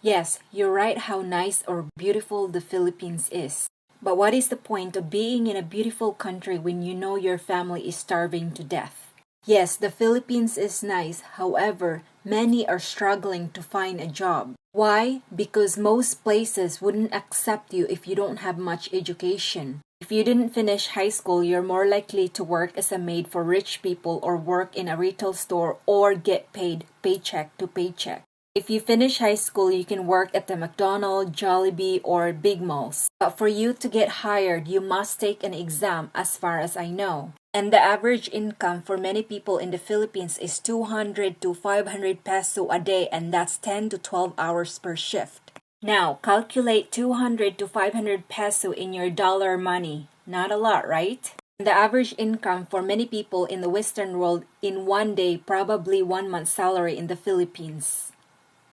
Yes, you're right how nice or beautiful the Philippines is. But what is the point of being in a beautiful country when you know your family is starving to death? Yes, the Philippines is nice. However, many are struggling to find a job. Why? Because most places wouldn't accept you if you don't have much education. If you didn't finish high school, you're more likely to work as a maid for rich people or work in a retail store or get paid paycheck to paycheck. If you finish high school, you can work at the McDonald's, Jollibee, or big malls. But for you to get hired, you must take an exam, as far as I know. And the average income for many people in the Philippines is 200 to 500 peso a day, and that's 10 to 12 hours per shift. Now, calculate 200 to 500 peso in your dollar money. Not a lot, right? The average income for many people in the Western world in one day, probably 1 month's salary in the Philippines.